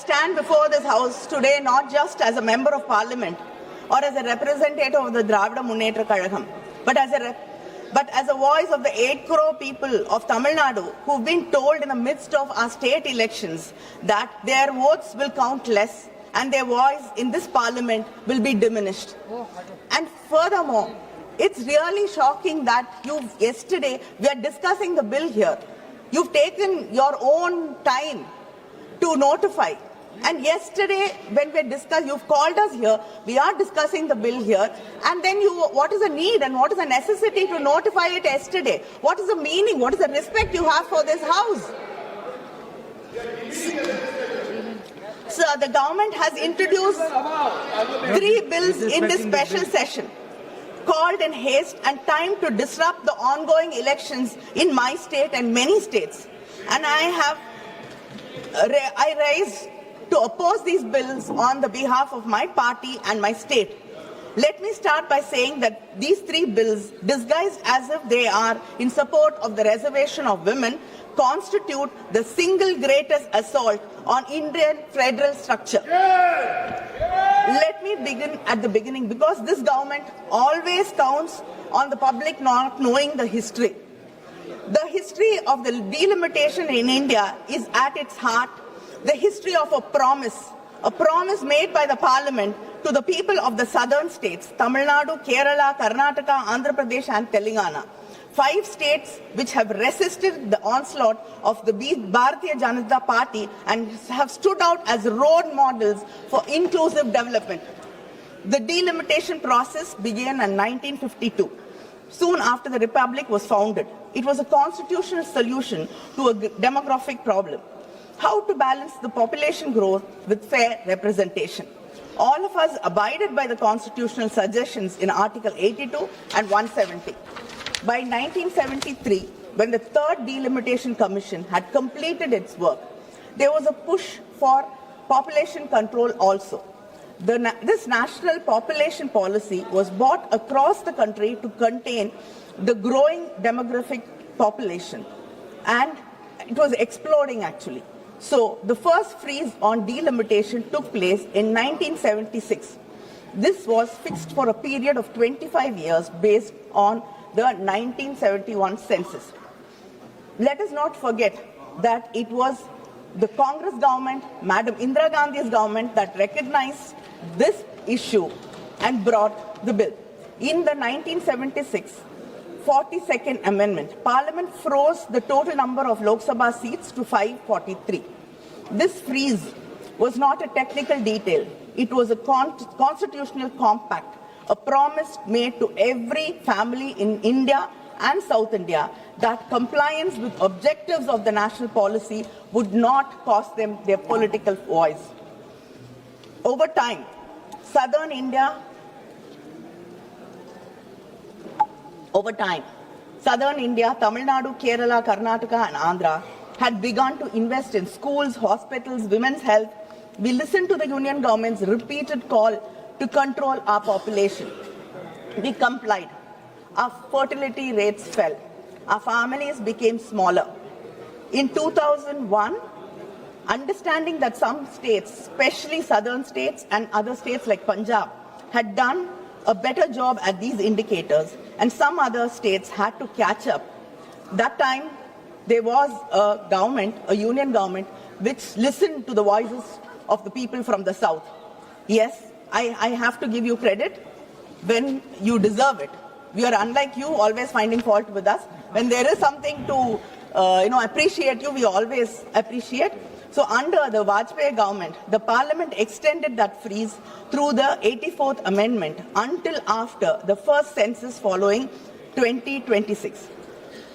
stand before this House today not just as a member of Parliament or as a representative of the Dravida Munnetra Kazhagam, but as a voice of the 8 crore people of Tamil Nadu who've been told in the midst of our state elections that their votes will count less and their voice in this Parliament will be diminished. And furthermore, it's really shocking that yesterday we are discussing the bill here. You've taken your own time to notify. And yesterday, when we discussed, you've called us here, we are discussing the bill here, and then what is the need and what is the necessity to notify it yesterday? What is the meaning? What is the respect you have for this House? So the government has introduced 3 bills in this special session, called in haste and time to disrupt the ongoing elections in my state and many states. And I raised to oppose these bills on the behalf of my party and my state. Let me start by saying that these 3 bills, disguised as if they are in support of the reservation of women, constitute the single greatest assault on Indian federal structure. Let me begin at the beginning, because this government always counts on the public not knowing the history. The history of the delimitation in India is at its heart the history of a promise made by the Parliament to the people of the southern states, Tamil Nadu, Kerala, Karnataka, Andhra Pradesh and Telangana. 5 states which have resisted the onslaught of the Bharatiya Janata Party and have stood out as role models for inclusive development. The delimitation process began in 1952, soon after the Republic was founded. It was a constitutional solution to a demographic problem. How to balance the population growth with fair representation. All of us abided by the constitutional suggestions in Article 82 and 170. By 1973, when the 3rd Delimitation Commission had completed its work, there was a push for population control also. This national population policy was brought across the country to contain the growing demographic population, and it was exploding actually. So the first freeze on delimitation took place in 1976. This was fixed for a period of 25 years based on the 1971 census. Let us not forget that it was the Congress government, Madam Indira Gandhi's government, that recognized this issue and brought the bill. In the 1976 42nd Amendment, Parliament froze the total number of Lok Sabha seats to 543. This freeze was not a technical detail. It was a constitutional compact, a promise made to every family in India and South India that compliance with objectives of the national policy would not cost them their political voice. Over time, Southern India, Tamil Nadu, Kerala, Karnataka and Andhra had begun to invest in schools, hospitals, women's health. We listened to the union government's repeated call to control our population. We complied. Our fertility rates fell. Our families became smaller. In 2001, understanding that some states, especially southern states and other states like Punjab, had done a better job at these indicators, and some other states had to catch up. That time, there was a government, a union government, which listened to the voices of the people from the south. Yes, I have to give you credit when you deserve it. We are unlike you, always finding fault with us. When there is something to appreciate you, we always appreciate. So under the Vajpayee government, the Parliament extended that freeze through the 84th Amendment until after the first census following 2026.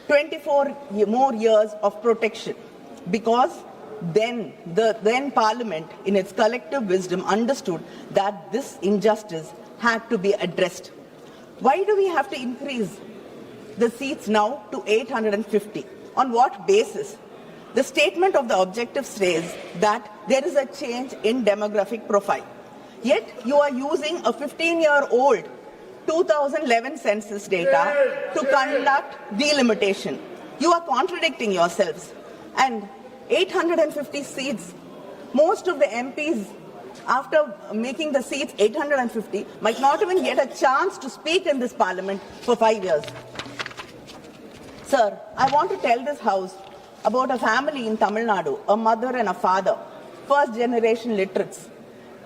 24 more years of protection, because then the Parliament, in its collective wisdom, understood that this injustice had to be addressed. Why do we have to increase the seats now to 850? On what basis? The statement of the objective says that there is a change in demographic profile. Yet you are using a 15-year-old 2011 census data to conduct delimitation. You are contradicting yourselves. And 850 seats Most of the MPs, after making the seats 850, might not even get a chance to speak in this parliament for 5 years. Sir, I want to tell this House about a family in Tamil Nadu, a mother and a father, first generation literates.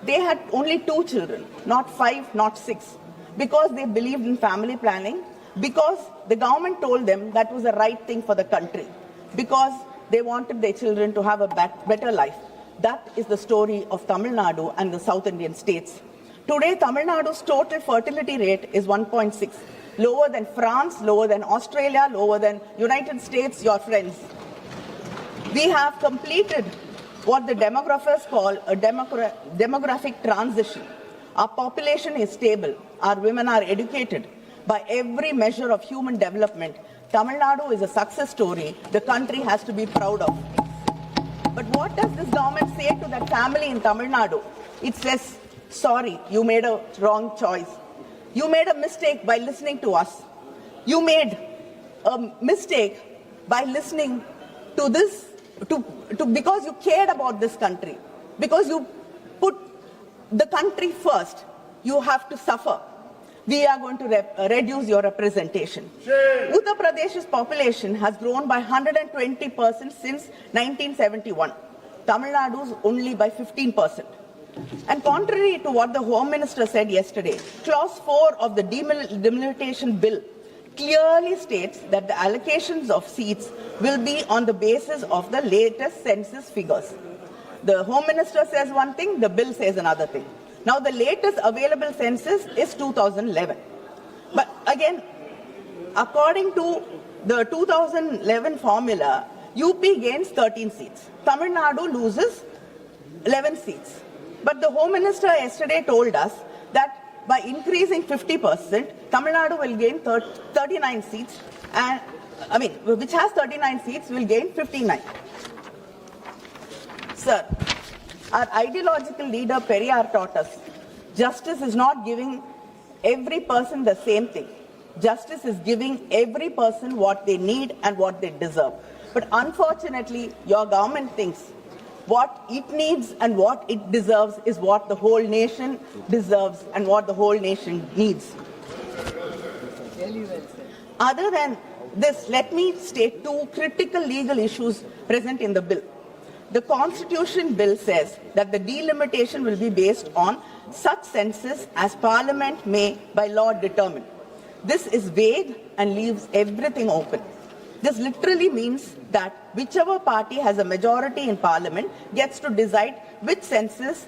They had only 2 children, not 5, not 6, because they believed in family planning, because the government told them that was the right thing for the country, because they wanted their children to have a better life. That is the story of Tamil Nadu and the South Indian states. Today, Tamil Nadu's total fertility rate is 1.6, lower than France, lower than Australia, lower than United States, your friends. We have completed what the demographers call a demographic transition. Our population is stable. Our women are educated. By every measure of human development, Tamil Nadu is a success story the country has to be proud of. But what does this government say to that family in Tamil Nadu? It says, sorry, you made a wrong choice. You made a mistake by listening to us. You made a mistake by listening to this, because you cared about this country. Because you put the country first, you have to suffer. We are going to reduce your representation. Uttar Pradesh's population has grown by 120% since 1971. Tamil Nadu's only by 15%. And contrary to what the Home Minister said yesterday, Clause 4 of the Delimitation Bill clearly states that the allocations of seats will be on the basis of the latest census figures. The Home Minister says one thing, the bill says another thing. Now, the latest available census is 2011. But again, according to the 2011 formula, UP gains 13 seats. Tamil Nadu loses 11 seats. But the Home Minister yesterday told us that by increasing 50%, Tamil Nadu will gain 39 seats, and which has 39 seats, will gain 59. Sir, our ideological leader Periyar taught us, justice is not giving every person the same thing. Justice is giving every person what they need and what they deserve. But unfortunately, your government thinks what it needs and what it deserves is what the whole nation deserves and what the whole nation needs. Other than this, let me state 2 critical legal issues present in the bill. The Constitution Bill says that the delimitation will be based on such census as Parliament may by law determine. This is vague and leaves everything open. This literally means that whichever party has a majority in Parliament gets to decide which census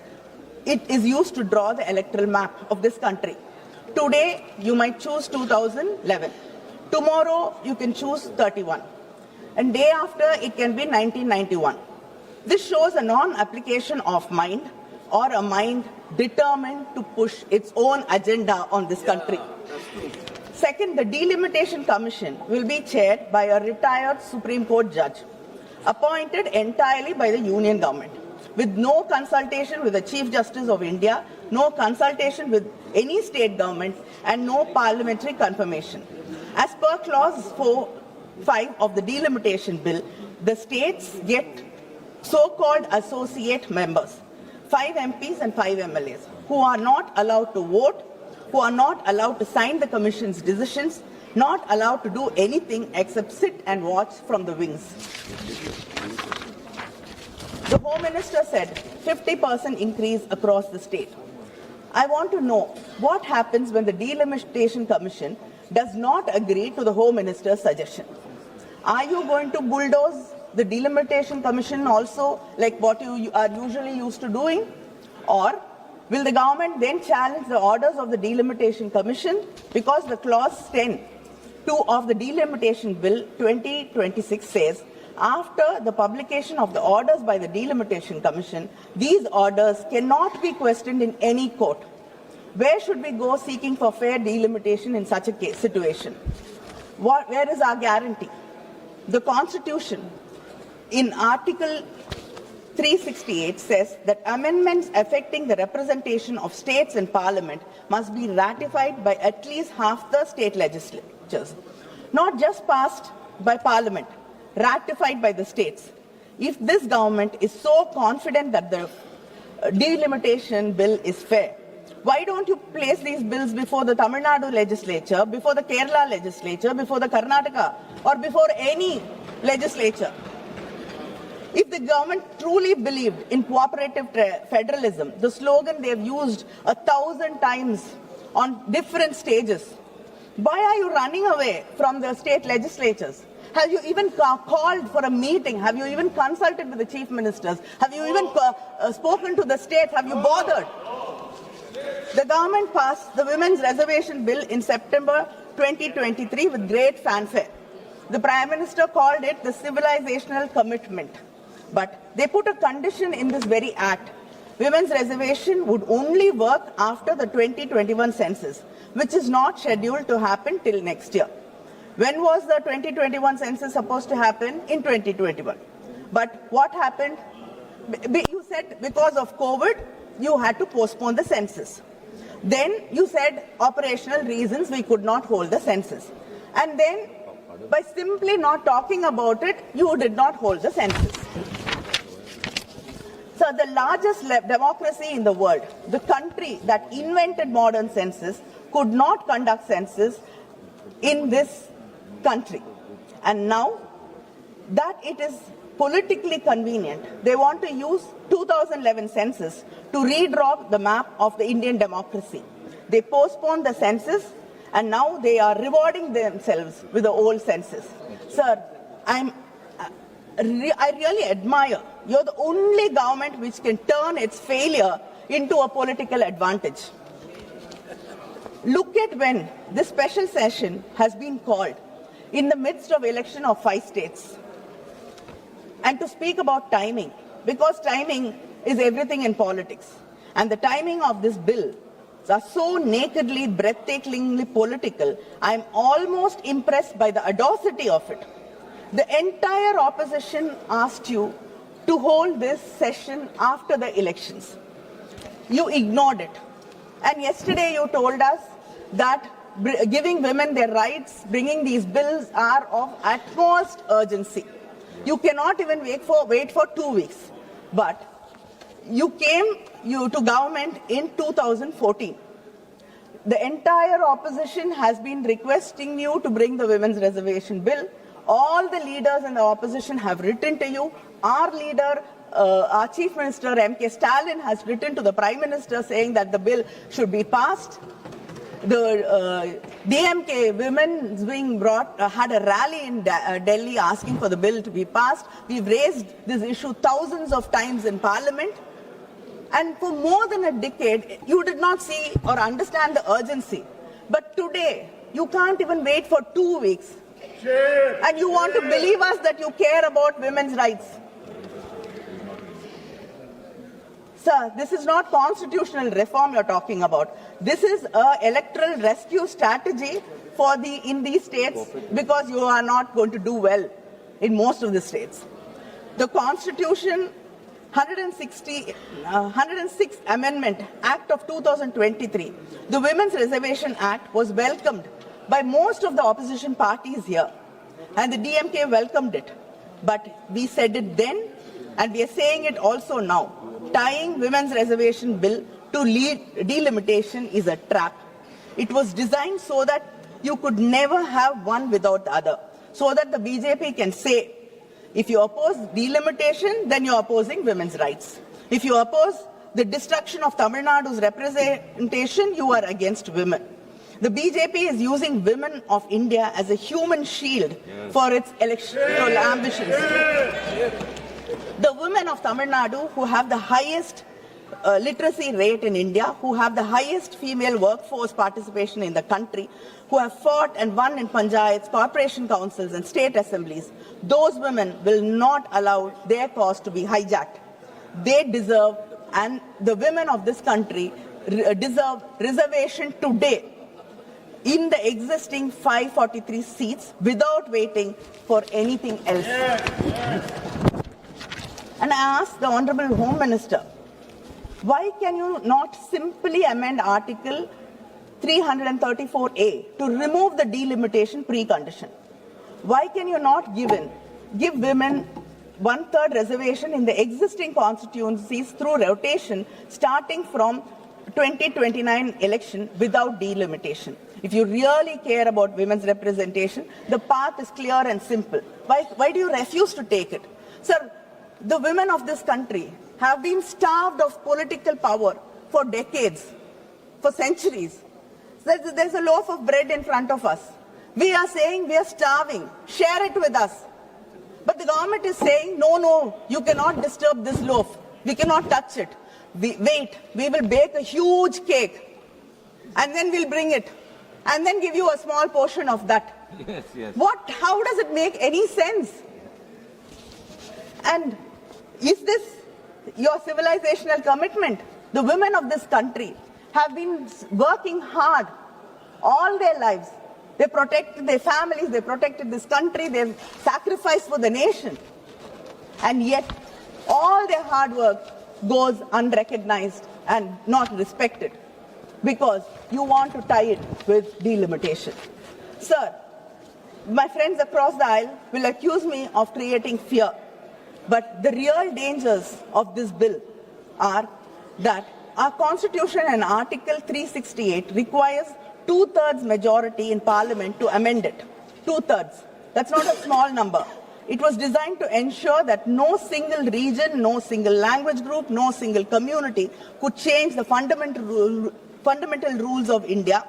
it is used to draw the electoral map of this country. Today, you might choose 2011. Tomorrow, you can choose 31. And day after, it can be 1991. This shows a non-application of mind or a mind determined to push its own agenda on this country. Second, the Delimitation Commission will be chaired by a retired Supreme Court judge, appointed entirely by the Union government, with no consultation with the Chief Justice of India, no consultation with any state government, and no parliamentary confirmation. As per Clause 5 of the Delimitation Bill, the states get so-called associate members, 5 MPs and 5 MLAs, who are not allowed to vote, who are not allowed to sign the Commission's decisions, not allowed to do anything except sit and watch from the wings. The Home Minister said 50% increase across the state. I want to know what happens when the Delimitation Commission does not agree to the Home Minister's suggestion. Are you going to bulldoze the Delimitation Commission also, like what you are usually used to doing? Or will the government then challenge the orders of the Delimitation Commission? Because the Clause 10(2) of the Delimitation Bill 2026 says, after the publication of the orders by the Delimitation Commission, these orders cannot be questioned in any court. Where should we go seeking for fair delimitation in such a situation? Where is our guarantee? The Constitution, in Article 368, says that amendments affecting the representation of states in Parliament must be ratified by at least half the state legislatures. Not just passed by Parliament, ratified by the states. if this government is so confident that the delimitation bill is fair, why don't you place these bills before the Tamil Nadu legislature, before the Kerala legislature, before the Karnataka, or before any legislature? If the government truly believed in cooperative federalism, the slogan they have used 1,000 times on different stages, why are you running away from the state legislatures? Have you even called for a meeting? Have you even consulted with the chief ministers? Have you even spoken to the states? Have you bothered? The government passed the Women's Reservation Bill in September 2023 with great fanfare. The Prime Minister called it the civilizational commitment. But they put a condition in this very act. Women's reservation would only work after the 2021 census, which is not scheduled to happen till next year. When was the 2021 census supposed to happen? In 2021. But what happened? You said because of COVID, you had to postpone the census. Then you said operational reasons we could not hold the census. And then by simply not talking about it, you did not hold the census. So the largest democracy in the world, the country that invented modern census, could not conduct census in this country. And now that it is politically convenient, they want to use 2011 census to redraw the map of the Indian democracy. They postponed the census and now they are rewarding themselves with the old census. Sir, I really admire. You're the only government which can turn its failure into a political advantage. Look at when this special session has been called in the midst of election of 5 states. And to speak about timing, because timing is everything in politics. And the timing of this bill are so nakedly, breathtakingly political, I'm almost impressed by the audacity of it. The entire opposition asked you to hold this session after the elections. You ignored it. And yesterday you told us that giving women their rights, bringing these bills are of utmost urgency. You cannot even wait for 2 weeks. But you came to government in 2014. The entire opposition has been requesting you to bring the Women's Reservation Bill. All the leaders in the opposition have written to you. Our leader, our Chief Minister, M.K. Stalin, has written to the Prime Minister saying that the bill should be passed. The DMK women's wing had a rally in Delhi asking for the bill to be passed. We've raised this issue thousands of times in Parliament. And for more than a decade, you did not see or understand the urgency. But today, you can't even wait for 2 weeks. And you want to believe us that you care about women's rights. Sir, this is not constitutional reform you're talking about. This is an electoral rescue strategy in these states because you are not going to do well in most of the states. The Constitution 106th Amendment Act of 2023, the Women's Reservation Act, was welcomed by most of the opposition parties here, and the DMK welcomed it. But we said it then, and we are saying it also now. Tying Women's Reservation Bill to delimitation is a trap. It was designed so that you could never have one without the other, so that the BJP can say, if you oppose delimitation, then you're opposing women's rights. If you oppose the destruction of Tamil Nadu's representation, you are against women. The BJP is using women of India as a human shield for its electoral ambitions. The women of Tamil Nadu, who have the highest literacy rate in India, who have the highest female workforce participation in the country, who have fought and won in panchayats, corporation councils and state assemblies, those women will not allow their cause to be hijacked. They deserve, and the women of this country deserve reservation today in the existing 543 seats without waiting for anything else. And I ask the Honorable Home Minister, why can you not simply amend Article 334A to remove the delimitation precondition? Why can you not give women one-third reservation in the existing constituencies through rotation starting from 2029 election without delimitation. If you really care about women's representation, the path is clear and simple. Why do you refuse to take it? Sir, the women of this country have been starved of political power for decades, for centuries. There's a loaf of bread in front of us. We are saying we are starving. Share it with us. But the government is saying, no, you cannot disturb this loaf. We cannot touch it. Wait, we will bake a huge cake and then we'll bring it and then give you a small portion of that. Yes. How does it make any sense? And is this your civilizational commitment? The women of this country have been working hard all their lives. They protected their families, they protected this country, they've sacrificed for the nation. And yet, all their hard work goes unrecognized and not respected because you want to tie it with delimitation. Sir, my friends across the aisle will accuse me of creating fear. But the real dangers of this bill are that our Constitution and Article 368 requires two-thirds majority in Parliament to amend it. Two-thirds. That's not a small number. It was designed to ensure that no single region, no single language group, no single community could change the fundamental rules of India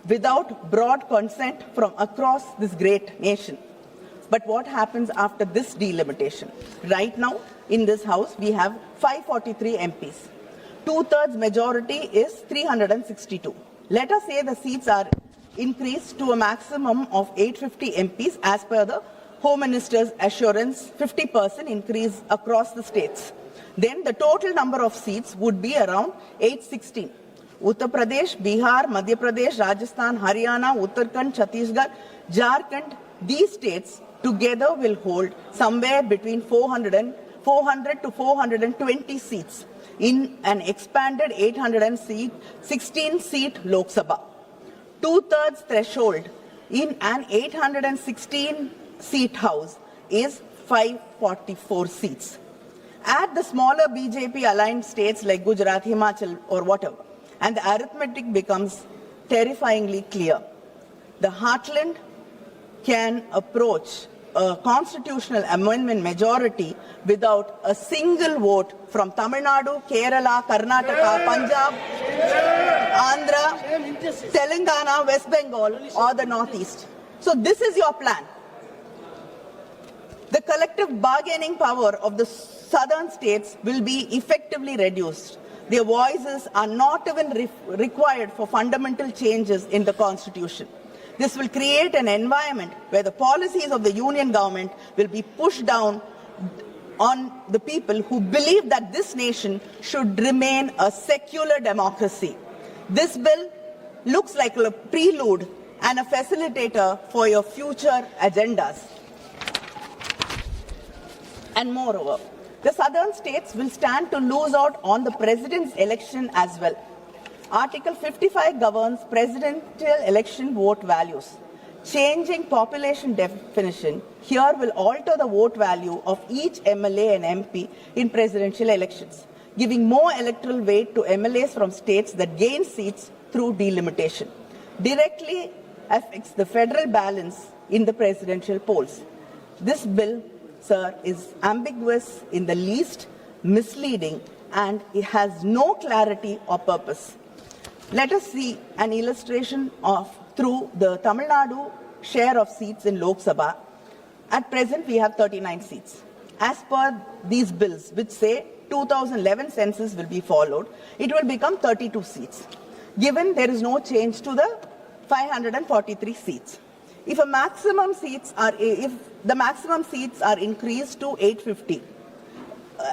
without broad consent from across this great nation. But what happens after this delimitation? Right now, in this House, we have 543 MPs. Two-thirds majority is 362. Let us say the seats are increased to a maximum of 850 MPs as per the Home Minister's assurance, 50% increase across the states. Then the total number of seats would be around 816. Uttar Pradesh, Bihar, Madhya Pradesh, Rajasthan, Haryana, Uttarakhand, Chhattisgarh, Jharkhand, these states together will hold somewhere between 400 to 420 seats in an expanded 816-seat Lok Sabha. Two-thirds threshold in an 816-seat House is 544 seats. Add the smaller BJP-aligned states like Gujarat, Himachal or whatever, and the arithmetic becomes terrifyingly clear. The heartland can approach a constitutional amendment majority without a single vote from Tamil Nadu, Kerala, Karnataka, Punjab, Andhra, Telangana, West Bengal or the Northeast. So this is your plan. The collective bargaining power of the southern states will be effectively reduced. Their voices are not even required for fundamental changes in the constitution. This will create an environment where the policies of the union government will be pushed down on the people who believe that this nation should remain a secular democracy. This bill looks like a prelude and a facilitator for your future agendas. And moreover, the southern states will stand to lose out on the president's election as well. Article 55 governs presidential election vote values. Changing population definition here will alter the vote value of each MLA and MP in presidential elections, giving more electoral weight to MLAs from states that gain seats through delimitation. Directly affects the federal balance in the presidential polls. This bill, sir, is ambiguous in the least, misleading, and it has no clarity or purpose. Let us see an illustration through the Tamil Nadu share of seats in Lok Sabha. At present, we have 39 seats. As per these bills, which say 2011 census will be followed, it will become 32 seats, given there is no change to the 543 seats. If the maximum seats are increased to 850,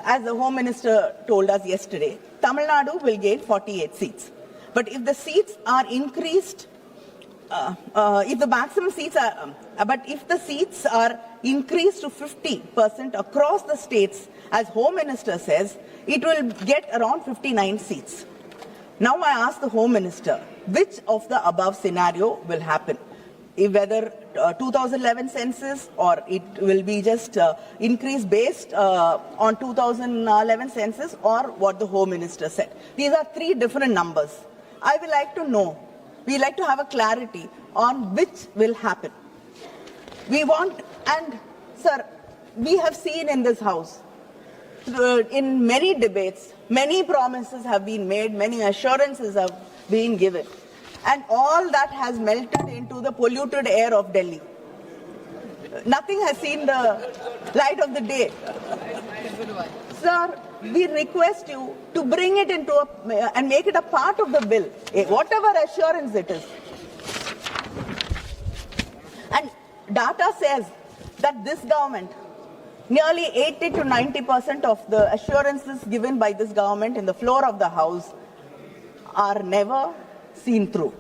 as the Home Minister told us yesterday, Tamil Nadu will gain 48 seats. But if the seats are increased, if the seats are increased to 50% across the states, as Home Minister says, it will get around 59 seats. Now I ask the Home Minister, which of the above scenario will happen? whether 2011 census or it will be just increase based on 2011 census or what the Home Minister said. These are three different numbers. I would like to know, we like to have a clarity on which will happen. We want, and sir, we have seen in this house, in many debates, many promises have been made, many assurances have been given. And all that has melted into the polluted air of Delhi. Nothing has seen the light of the day. Sir, we request you to bring it into and make it a part of the bill, whatever assurance it is. And data says that this government, nearly 80 to 90% of the assurances given by this government in the floor of the House are never seen through.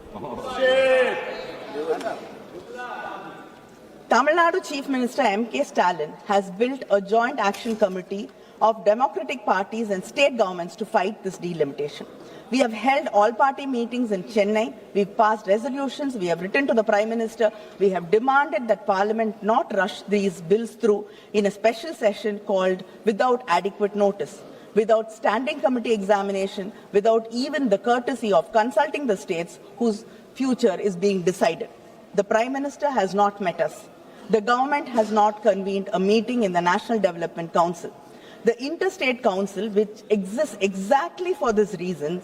Tamil Nadu Chief Minister M.K. Stalin has built a joint action committee of democratic parties and state governments to fight this delimitation. We have held all-party meetings in Chennai, we've passed resolutions, we have written to the Prime Minister, we have demanded that Parliament not rush these bills through in a special session called without adequate notice, without standing committee examination, without even the courtesy of consulting the states whose future is being decided. The Prime Minister has not met us. The government has not convened a meeting in the National Development Council. The Interstate Council, which exists exactly for this reason,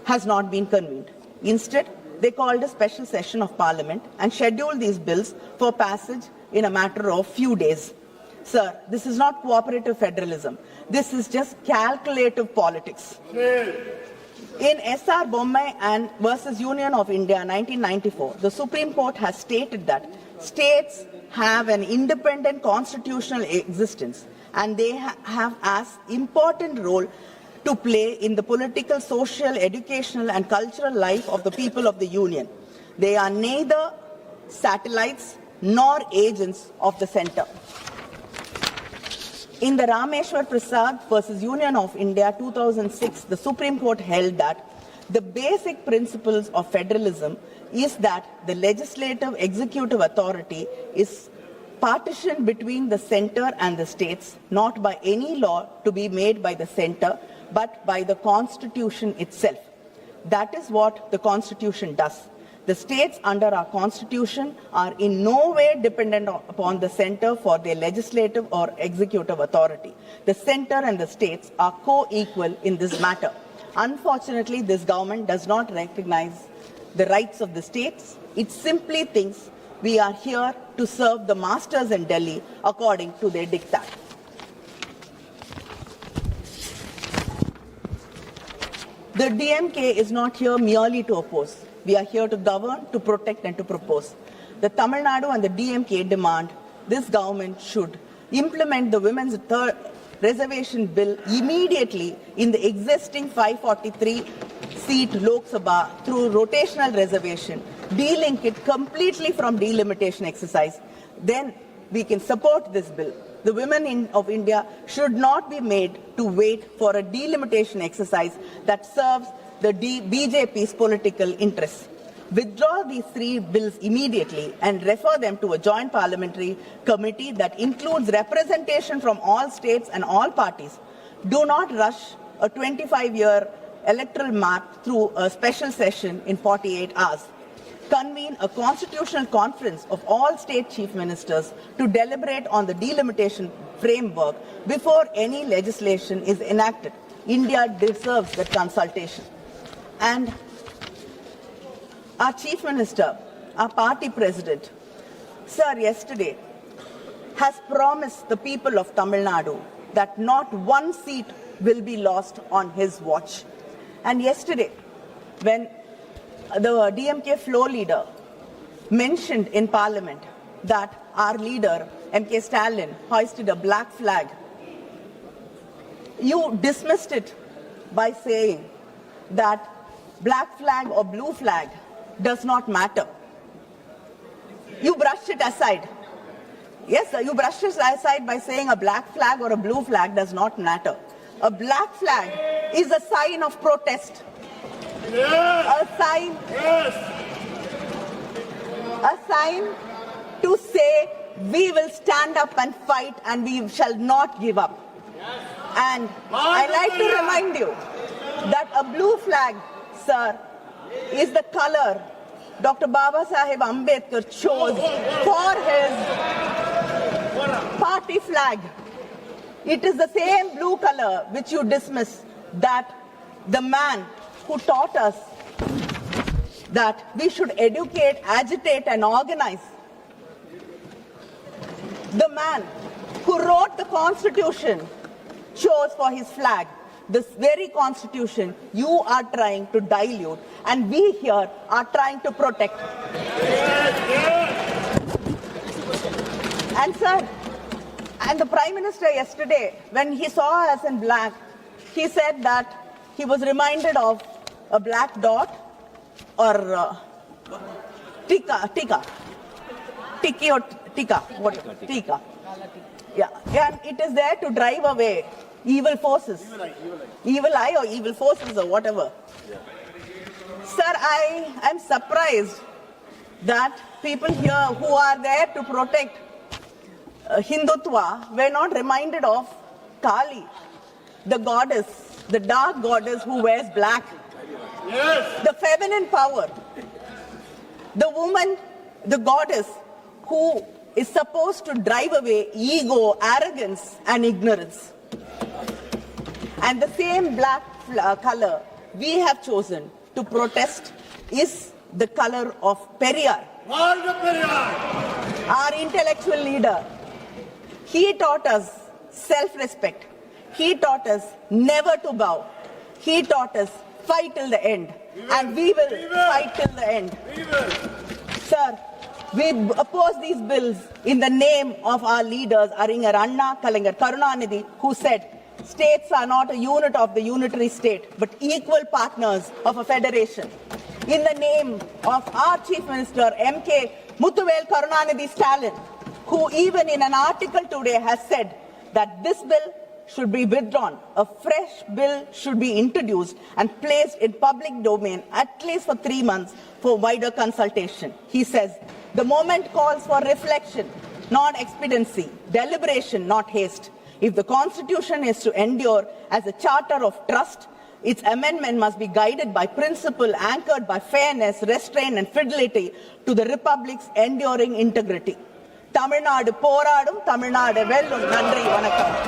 has not been convened. Instead, they called a special session of Parliament and scheduled these bills for passage in a matter of few days. Sir, this is not cooperative federalism. This is just calculative politics. In S.R. Bommai and versus Union of India 1994, the Supreme Court has stated that states have an independent constitutional existence and they have as important role to play in the political, social, educational and cultural life of the people of the Union. They are neither satellites nor agents of the center. In the Rameshwar Prasad versus Union of India 2006, the Supreme Court held that the basic principles of federalism is that the legislative executive authority is partitioned between the center and the states, not by any law to be made by the center, but by the Constitution itself. That is what the Constitution does. The states under our Constitution are in no way dependent upon the center for their legislative or executive authority. The center and the states are co-equal in this matter. Unfortunately, this government does not recognize the rights of the states. It simply thinks we are here to serve the masters in Delhi according to their diktat. The DMK is not here merely to oppose. We are here to govern, to protect and to propose. The Tamil Nadu and the DMK demand this government should implement the women's third reservation bill immediately in the existing 543-seat Lok Sabha through rotational reservation, de-link it completely from delimitation exercise. Then we can support this bill. The women of India should not be made to wait for a delimitation exercise that serves the BJP's political interests. Withdraw these three bills immediately and refer them to a joint parliamentary committee that includes representation from all states and all parties. Do not rush a 25-year electoral map through a special session in 48 hours. Convene a constitutional conference of all state chief ministers to deliberate on the delimitation framework before any legislation is enacted. India deserves that consultation. And our chief minister, our party president, sir, yesterday has promised the people of Tamil Nadu that not one seat will be lost on his watch. And yesterday, when the DMK floor leader mentioned in Parliament that our leader, M.K. Stalin, hoisted a black flag, you dismissed it by saying that black flag or blue flag does not matter. You brushed it aside. Yes, sir, you brushed it aside by saying a black flag or a blue flag does not matter. A black flag is a sign of protest. Yes. A sign. Yes. a sign to say we will stand up and fight and we shall not give up. And I like to remind you that a blue flag, sir, is the color Dr. Baba Saheb Ambedkar chose for his party flag. It is the same blue color which you dismiss, that the man who taught us that we should educate, agitate and organize, the man who wrote the Constitution chose for his flag this very Constitution you are trying to dilute, and we here are trying to protect. And sir, and the Prime Minister yesterday, when he saw us in black, he said that he was reminded of a black dot or tika, tika. Yeah, and it is there to drive away evil forces, evil eye or evil forces or whatever. Yeah. Sir, I am surprised that people here who are there to protect Hindutva were not reminded of Kali, the goddess, the dark goddess who wears black. Yes. The feminine power, the woman, the goddess who is supposed to drive away ego, arrogance and ignorance. And the same black color we have chosen to protest is the color of Periyar, our intellectual leader. He taught us self-respect. He taught us never to bow. He taught us fight till the end. And we will fight till the end. Sir, we oppose these bills in the name of our leaders, Aringer Anna, Kanimozhi Karunanidhi, who said, states are not a unit of the unitary state, but equal partners of a federation. In the name of our Chief Minister, MK Karunanidhi Stalin, who even in an article today has said that this bill should be withdrawn. A fresh bill should be introduced and placed in public domain at least for 3 months for wider consultation. He says, the moment calls for reflection, not expediency, deliberation, not haste. If the Constitution is to endure as a charter of trust, its amendment must be guided by principle anchored by fairness, restraint and fidelity to the Republic's enduring integrity. Tamil Nadu போராடும், Tamil Nadu வெல்லும். நன்றி, வணக்கம்.